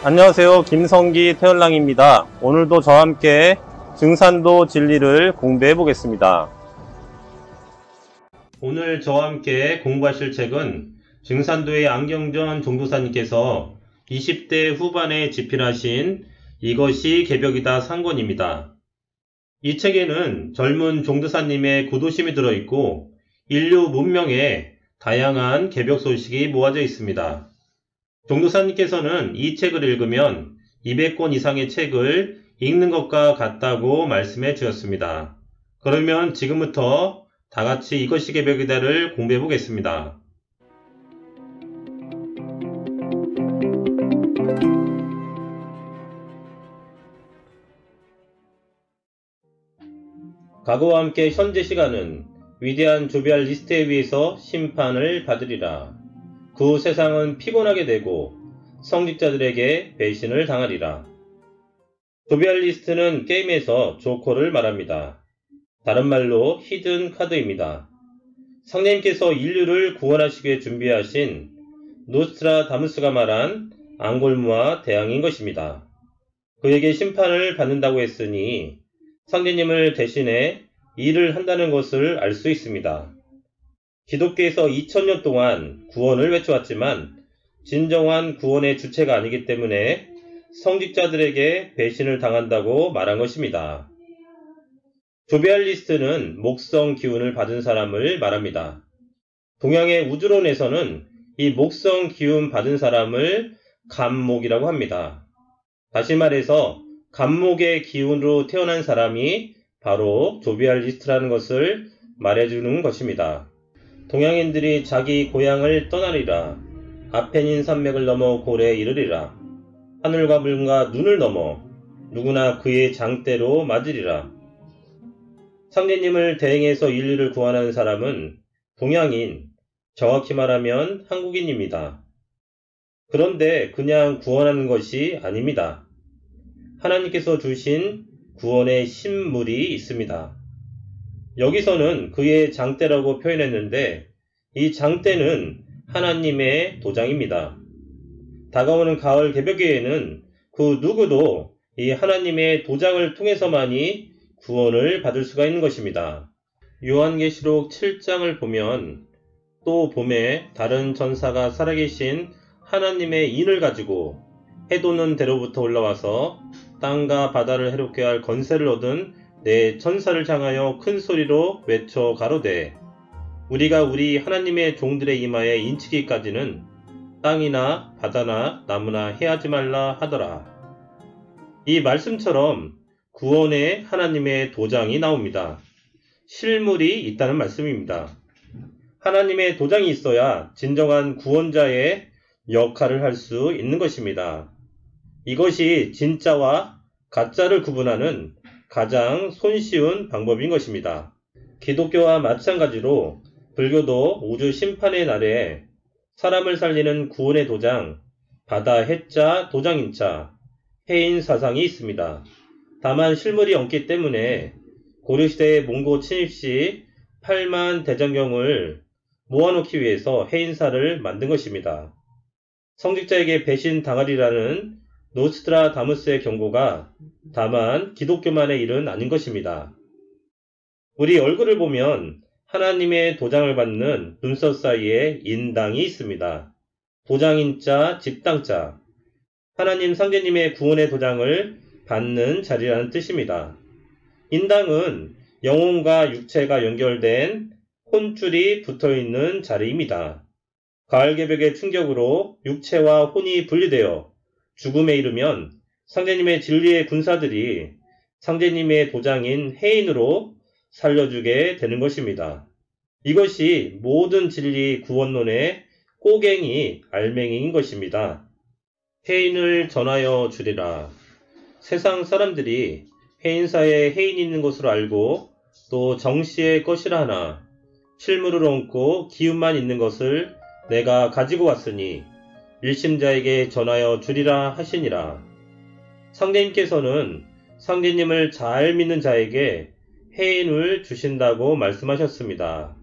안녕하세요. 김성기 태연랑입니다. 오늘도 저와 함께 증산도 진리를 공부해 보겠습니다. 오늘 저와 함께 공부하실 책은 증산도의 안경전 종도사님께서 20대 후반에 집필하신 이것이 개벽이다 상권입니다. 이 책에는 젊은 종도사님의 구도심이 들어있고 인류 문명의 다양한 개벽 소식이 모아져 있습니다. 종도사님께서는 이 책을 읽으면 200권 이상의 책을 읽는 것과 같다고 말씀해 주셨습니다. 그러면 지금부터 다같이 이것이 개벽이다를 공부해 보겠습니다. 과거와 함께 현재 시간은 위대한 조비알 리스트에 의해서 심판을 받으리라. 그 세상은 피곤하게 되고 성직자들에게 배신을 당하리라. 조비알 리스트는 게임에서 조커를 말합니다. 다른 말로 히든 카드입니다. 성령님께서 인류를 구원하시기 위해 준비하신 노스트라다무스가 말한 앙골무와 대항인 것입니다. 그에게 심판을 받는다고 했으니 성령님을 대신해 일을 한다는 것을 알 수 있습니다. 기독교에서 2000년 동안 구원을 외쳐왔지만 진정한 구원의 주체가 아니기 때문에 성직자들에게 배신을 당한다고 말한 것입니다. 조비알 리스트는 목성 기운을 받은 사람을 말합니다. 동양의 우주론에서는 이 목성 기운 받은 사람을 감목이라고 합니다. 다시 말해서 감목의 기운으로 태어난 사람이 바로 조비알 리스트라는 것을 말해주는 것입니다. 동양인들이 자기 고향을 떠나리라. 아펜닌 산맥을 넘어 고래에 이르리라. 하늘과 물과 눈을 넘어 누구나 그의 장대로 맞으리라. 상제님을 대행해서 인류를 구원하는 사람은 동양인, 정확히 말하면 한국인입니다. 그런데 그냥 구원하는 것이 아닙니다. 하나님께서 주신 구원의 신물이 있습니다. 여기서는 그의 장대라고 표현했는데 이 장대는 하나님의 도장입니다. 다가오는 가을 개벽기에는 그 누구도 이 하나님의 도장을 통해서만이 구원을 받을 수가 있는 것입니다. 요한계시록 7장을 보면 또 봄에 다른 전사가 살아계신 하나님의 인을 가지고 해돋는 대로부터 올라와서 땅과 바다를 해롭게 할 권세를 얻은 내 천사를 향하여 큰 소리로 외쳐 가로되 우리가 우리 하나님의 종들의 이마에 인치기까지는 땅이나 바다나 나무나 해하지 말라 하더라. 이 말씀처럼 구원의 하나님의 도장이 나옵니다. 실물이 있다는 말씀입니다. 하나님의 도장이 있어야 진정한 구원자의 역할을 할 수 있는 것입니다. 이것이 진짜와 가짜를 구분하는 가장 손쉬운 방법인 것입니다. 기독교와 마찬가지로 불교도 우주 심판의 날에 사람을 살리는 구원의 도장, 바다 해자 도장인자, 해인 사상이 있습니다. 다만 실물이 없기 때문에 고려시대의 몽고 침입 시 8만 대장경을 모아놓기 위해서 해인사를 만든 것입니다. 성직자에게 배신 당하리라는 노스트라다무스의 경고가 다만 기독교만의 일은 아닌 것입니다. 우리 얼굴을 보면 하나님의 도장을 받는 눈썹 사이에 인당이 있습니다. 도장인자, 집당자, 하나님 상제님의 구원의 도장을 받는 자리라는 뜻입니다. 인당은 영혼과 육체가 연결된 혼줄이 붙어있는 자리입니다. 가을개벽의 충격으로 육체와 혼이 분리되어 죽음에 이르면 상제님의 진리의 군사들이 상제님의 도장인 해인으로 살려주게 되는 것입니다. 이것이 모든 진리 구원론의 꼬갱이 알맹이인 것입니다. 해인을 전하여 주리라. 세상 사람들이 해인사에 해인이 있는 것으로 알고 또 정시의 것이라 하나 실물을 얹고 기운만 있는 것을 내가 가지고 왔으니 일심자에게 전하여 주리라 하시니라. 상제님께서는 상제님을 잘 믿는 자에게 해인을 주신다고 말씀하셨습니다.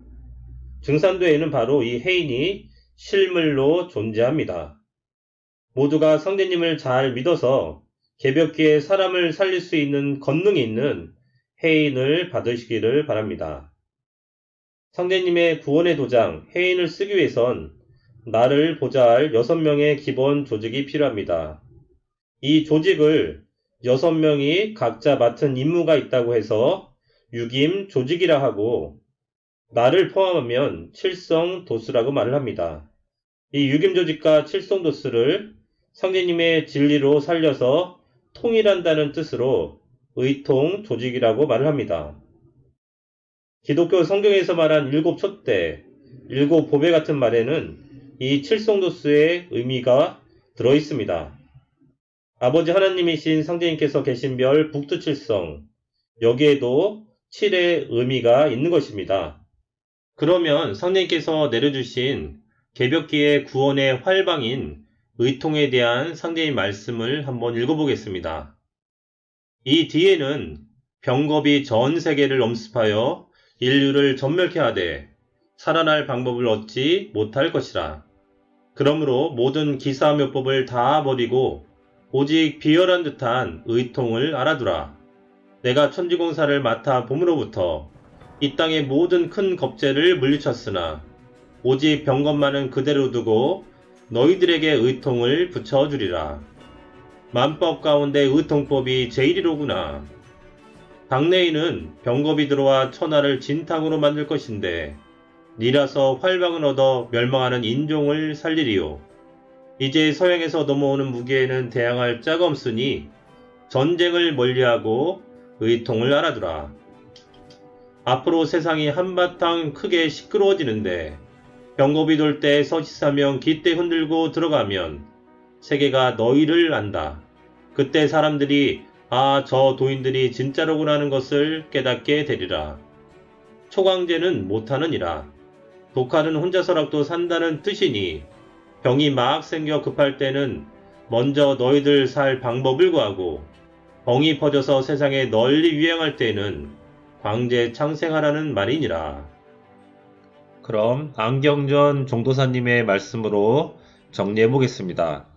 증산도에는 바로 이 해인이 실물로 존재합니다. 모두가 성대님을 잘 믿어서 개벽기에 사람을 살릴 수 있는 권능이 있는 해인을 받으시기를 바랍니다. 성대님의 구원의 도장 해인을 쓰기 위해선 나를 보좌할 6명의 기본 조직이 필요합니다. 이 조직을 6명이 각자 맡은 임무가 있다고 해서 6임 조직이라 하고, 나를 포함하면 칠성도수라고 말을 합니다. 이 6임 조직과 칠성도수를 성대님의 진리로 살려서 통일한다는 뜻으로 의통 조직이라고 말을 합니다. 기독교 성경에서 말한 7촛대, 7보배 같은 말에는 이 칠성도수의 의미가 들어있습니다. 아버지 하나님이신 성대님께서 계신 별 북두칠성, 여기에도 7의 의미가 있는 것입니다. 그러면 성대님께서 내려주신 개벽기의 구원의 활방인 의통에 대한 성대님 말씀을 한번 읽어보겠습니다. 이 뒤에는 병겁이 전 세계를 엄습하여 인류를 전멸케 하되 살아날 방법을 얻지 못할 것이라. 그러므로 모든 기사묘법을 다 버리고 오직 비열한 듯한 의통을 알아두라. 내가 천지공사를 맡아 봄으로부터 이 땅의 모든 큰 겁제를 물리쳤으나 오직 병겁만은 그대로 두고 너희들에게 의통을 붙여주리라. 만법 가운데 의통법이 제일이로구나. 당내에는 병겁이 들어와 천하를 진탕으로 만들 것인데 니라서 활방을 얻어 멸망하는 인종을 살리리요. 이제 서양에서 넘어오는 무기에는 대항할 자가 없으니 전쟁을 멀리하고 의통을 알아두라. 앞으로 세상이 한바탕 크게 시끄러워지는데 병겁이 돌 때 서시사명 기대 흔들고 들어가면 세계가 너희를 안다. 그때 사람들이 저 도인들이 진짜로구나 하는 것을 깨닫게 되리라. 초강제는 못하느니라. 독하는 혼자서라도 산다는 뜻이니 병이 막 생겨 급할 때는 먼저 너희들 살 방법을 구하고 병이 퍼져서 세상에 널리 유행할 때는 광제 창생하라는 말이니라. 그럼 안경전 종도사님의 말씀으로 정리해 보겠습니다.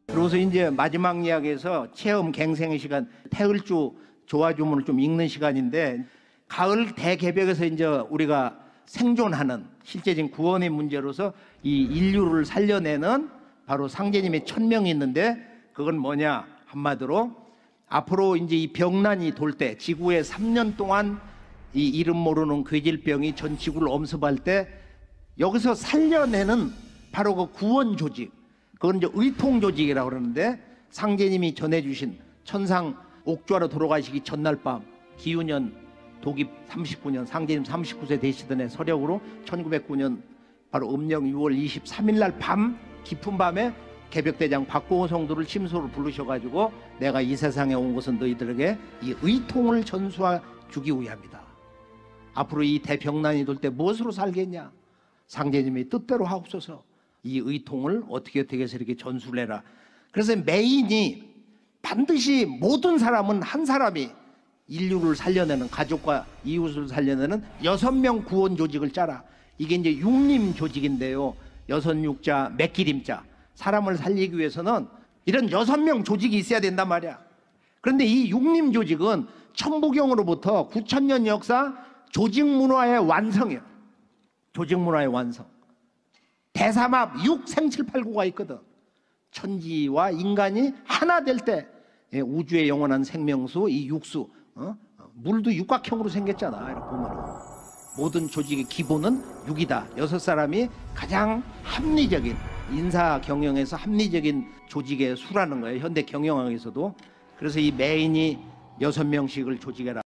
그래서 이제 마지막 이야기에서 체험 갱생의 시간, 태을주 조화주문을 좀 읽는 시간인데, 가을 대개벽에서 이제 우리가 생존하는 실제적인 구원의 문제로서 이 인류를 살려내는 바로 상제님의 천명이 있는데, 그건 뭐냐? 한마디로 앞으로 이제 이 병난이 돌 때, 지구에 3년 동안 이 이름 모르는 괴질병이 전 지구를 엄습할 때 여기서 살려내는 바로 그 구원 조직, 그건 이제 의통 조직이라고 그러는데, 상제님이 전해주신 천상 옥좌로 돌아가시기 전날 밤 기유년 독입 39년 상제님 39세 되시던 해 서력으로 1909년 바로 음력 6월 23일 날 밤 깊은 밤에 개벽대장 박공호 성도를 침소로 부르셔가지고 내가 이 세상에 온 것은 너희들에게 이 의통을 전수해 주기 위함이다. 앞으로 이 대병난이 돌 때 무엇으로 살겠냐? 상제님이 뜻대로 하옵소서. 이 의통을 어떻게 해서 이렇게 전수를 해라. 그래서 메인이 반드시 모든 사람은 한 사람이 인류를 살려내는, 가족과 이웃을 살려내는 6명 구원 조직을 짜라. 이게 이제 육림 조직인데요. 6육자 맥기림자. 사람을 살리기 위해서는 이런 6명 조직이 있어야 된단 말이야. 그런데 이 육림 조직은 천부경으로부터 9,000년 역사 조직 문화의 완성이에요. 조직 문화의 완성. 대삼합 6생칠팔구가 있거든. 천지와 인간이 하나 될 때 우주의 영원한 생명수, 이 육수, 물도 육각형으로 생겼잖아. 이렇게 보면 모든 조직의 기본은 육이다. 6사람이 가장 합리적인, 인사 경영에서 합리적인 조직의 수라는 거예요. 현대 경영학에서도. 그래서 이 메인이 6명씩을 조직해라.